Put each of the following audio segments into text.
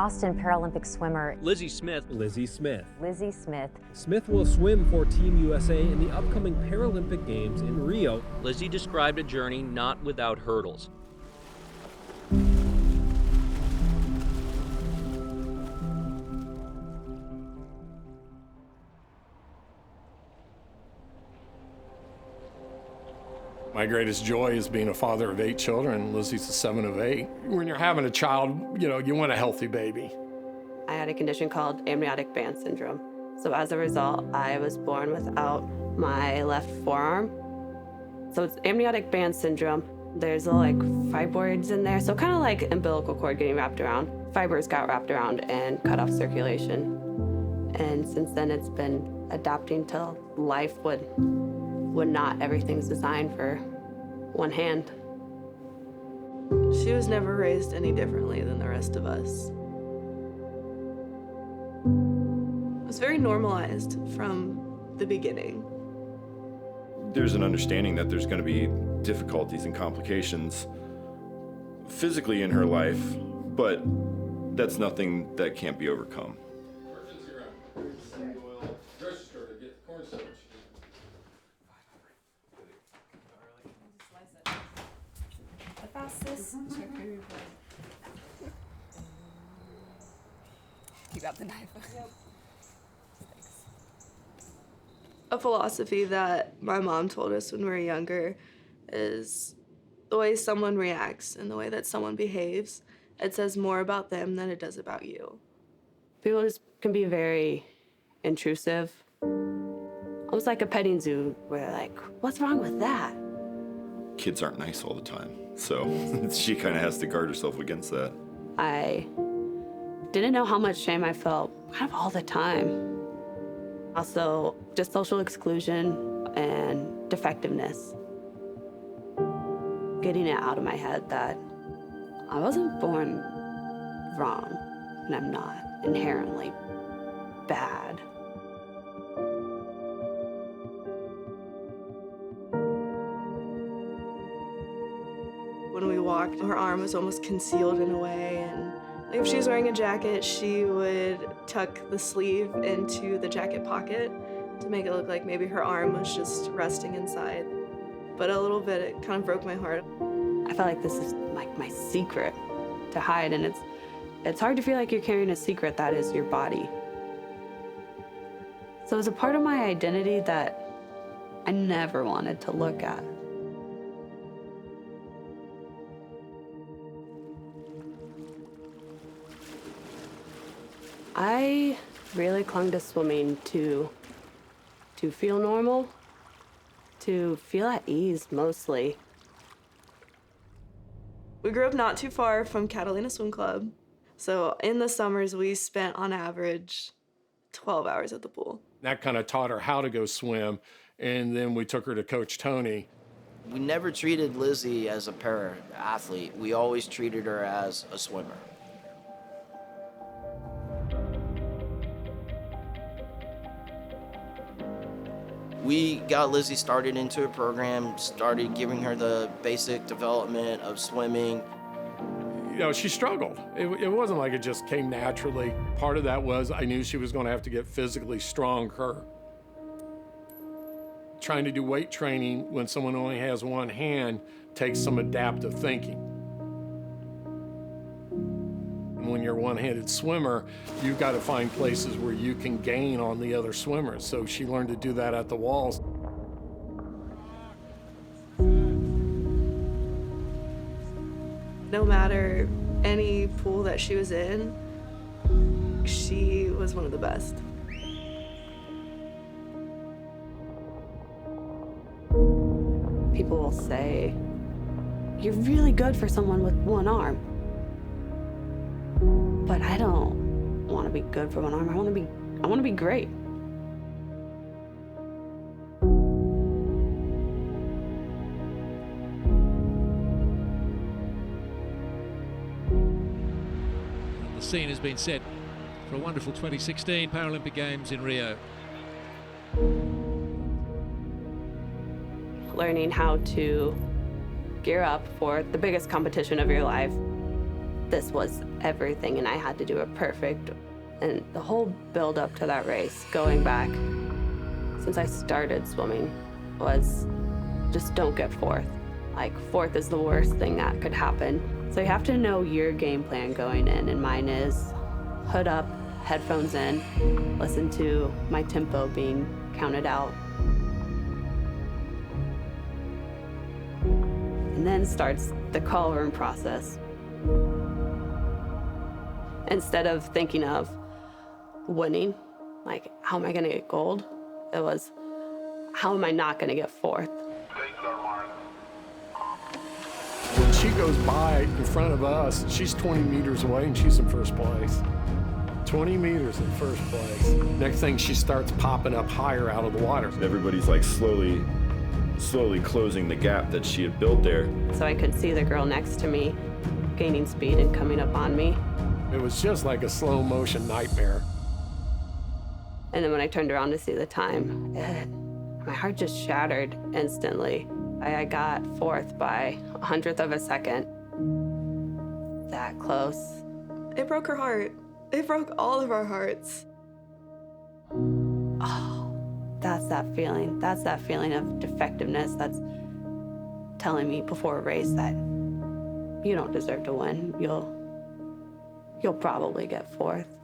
Austin Paralympic swimmer Lizzi Smith. Lizzi Smith. Lizzi Smith. Smith will swim for Team USA in the upcoming Paralympic Games in Rio. Lizzi described a journey not without hurdles. My greatest joy is being a father of 8 children. Lizzie's the 7th of 8. When you're having a child, you want a healthy baby. I had a condition called amniotic band syndrome. So as a result, I was born without my left forearm. So it's amniotic band syndrome. There's like fibroids in there. So kind of like umbilical cord getting wrapped around. Fibers got wrapped around and cut off circulation. And since then it's been adapting to life would not. Everything's designed for one hand. She was never raised any differently than the rest of us. It was very normalized from the beginning. There's an understanding that there's going to be difficulties and complications physically in her life, but that's nothing that can't be overcome. Keep out the knife. A philosophy that my mom told us when we were younger is the way someone reacts and the way that someone behaves, it says more about them than it does about you. People just can be very intrusive. Almost like a petting zoo where they're like, what's wrong with that? Kids aren't nice all the time, so she kind of has to guard herself against that. I didn't know how much shame I felt kind of all the time. Also, just social exclusion and defectiveness. Getting it out of my head that I wasn't born wrong, and I'm not inherently bad. When we walked, her arm was almost concealed in a way, and if she was wearing a jacket, she would tuck the sleeve into the jacket pocket to make it look like maybe her arm was just resting inside. But a little bit, it kind of broke my heart. I felt like this is like my secret to hide, and it's hard to feel like you're carrying a secret that is your body. So it was a part of my identity that I never wanted to look at. I really clung to swimming to feel normal, to feel at ease mostly. We grew up not too far from Catalina Swim Club. So in the summers, we spent on average 12 hours at the pool. That kind of taught her how to go swim, and then we took her to Coach Tony. We never treated Lizzi as a para-athlete. We always treated her as a swimmer. We got Lizzi started into a program, started giving her the basic development of swimming. She struggled. It wasn't like it just came naturally. Part of that was I knew she was going to have to get physically stronger. Trying to do weight training when someone only has one hand takes some adaptive thinking. When you're a one-handed swimmer, you've got to find places where you can gain on the other swimmers. So she learned to do that at the walls. No matter any pool that she was in, she was one of the best. People will say, you're really good for someone with one arm. But I don't want to be good for one arm. I want to be great. The scene has been set for a wonderful 2016 Paralympic Games in Rio. Learning how to gear up for the biggest competition of your life this was everything and I had to do it perfect. And the whole build up to that race, going back since I started swimming, was just don't get fourth. Like, fourth is the worst thing that could happen. So you have to know your game plan going in, and mine is hood up, headphones in, listen to my tempo being counted out. And then starts the call room process. Instead of thinking of winning, like, how am I gonna get gold? It was, how am I not gonna get fourth? When she goes by in front of us, she's 20 meters away and she's in first place. 20 meters in first place. Next thing, she starts popping up higher out of the water. Everybody's like slowly closing the gap that she had built there. So I could see the girl next to me gaining speed and coming up on me. It was just like a slow motion nightmare. And then when I turned around to see the time, my heart just shattered instantly. I got fourth by 100th of a second. That close. It broke her heart. It broke all of our hearts. Oh, that's that feeling. That's that feeling of defectiveness that's telling me before a race that you don't deserve to win. You'll probably get fourth.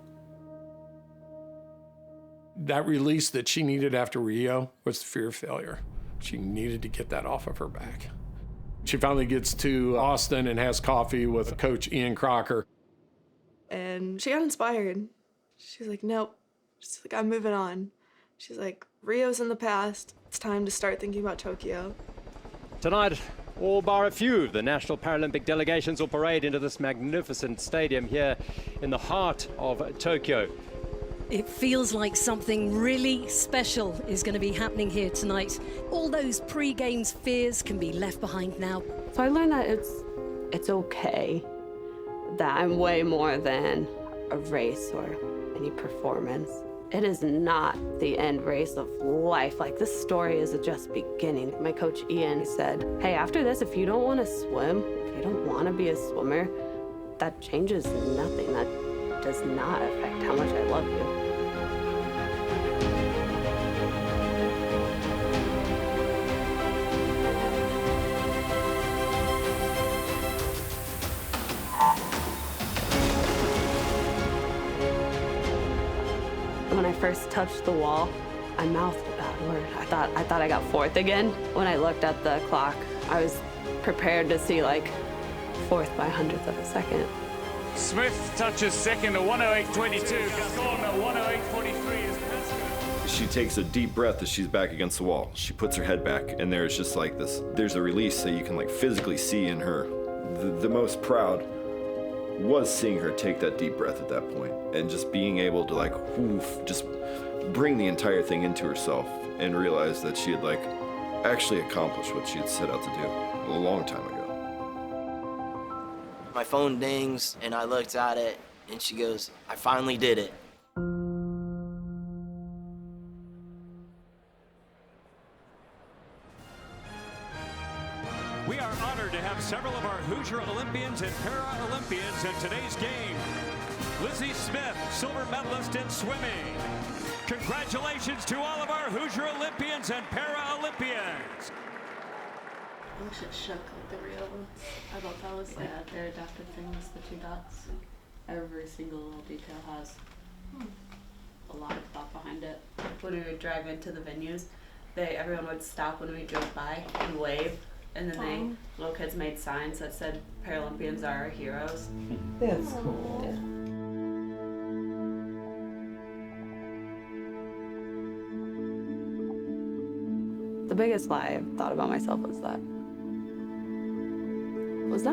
That release that she needed after Rio was the fear of failure. She needed to get that off of her back. She finally gets to Austin and has coffee with Coach Ian Crocker. And she got inspired. She's like, nope. She's like, I'm moving on. She's like, Rio's in the past. It's time to start thinking about Tokyo. Tonight, all bar a few of the National Paralympic delegations will parade into this magnificent stadium here in the heart of Tokyo. It feels like something really special is going to be happening here tonight. All those pre-games fears can be left behind now. So I learned that it's okay, that I'm way more than a race or any performance. It is not the end race of life. Like, this story is just beginning. My coach Ian said, hey, after this, if you don't want to swim, if you don't want to be a swimmer, that changes nothing. That does not affect how much I love you. When I first touched the wall, I mouthed a bad word. I thought I got fourth again. When I looked at the clock, I was prepared to see like fourth by 100th of a second. Smith touches second at 108.22. Gascon at 108.43 is best. She takes a deep breath as she's back against the wall. She puts her head back, and there's just like this, there's a release that you can like physically see in her. The most proud was seeing her take that deep breath at that point and just being able to like, woof, just bring the entire thing into herself and realize that she had like actually accomplished what she had set out to do a long time ago. My phone dings, and I looked at it, and she goes, I finally did it. We are honored to have several of our Hoosier Olympians and Para-Olympians in today's game. Lizzi Smith, silver medalist in swimming. Congratulations to all of our Hoosier Olympians and Para-Olympians. I wish it shook like the real ones. I thought that was like their adaptive things, the two dots. Every single little detail has a lot of thought behind it. When we would drive into the venues, everyone would stop when we drove by and wave. And then little kids made signs that said, Paralympians are our heroes. That's cool. Yeah. The biggest lie I thought about myself was that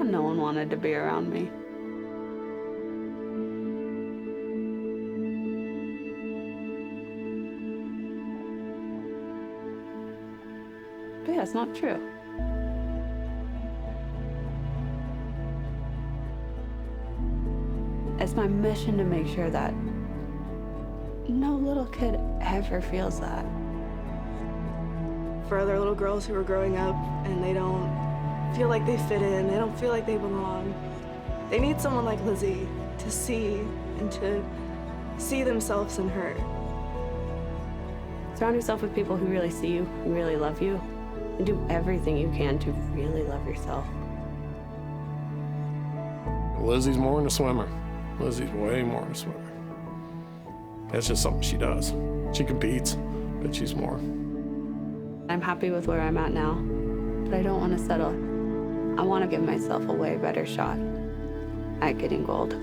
no one wanted to be around me. But yeah, it's not true. It's my mission to make sure that no little kid ever feels that. For other little girls who are growing up and they don't feel like they fit in, they don't feel like they belong, They need someone like Lizzi to see and to see themselves in her. Surround yourself with people who really see you, who really love you, and do everything you can to really love yourself. Lizzie's more than a swimmer. Lizzie's way more than a swimmer. That's just something she does. She competes, but she's more. I'm happy with where I'm at now, but I don't want to settle. I want to give myself a way better shot at getting gold.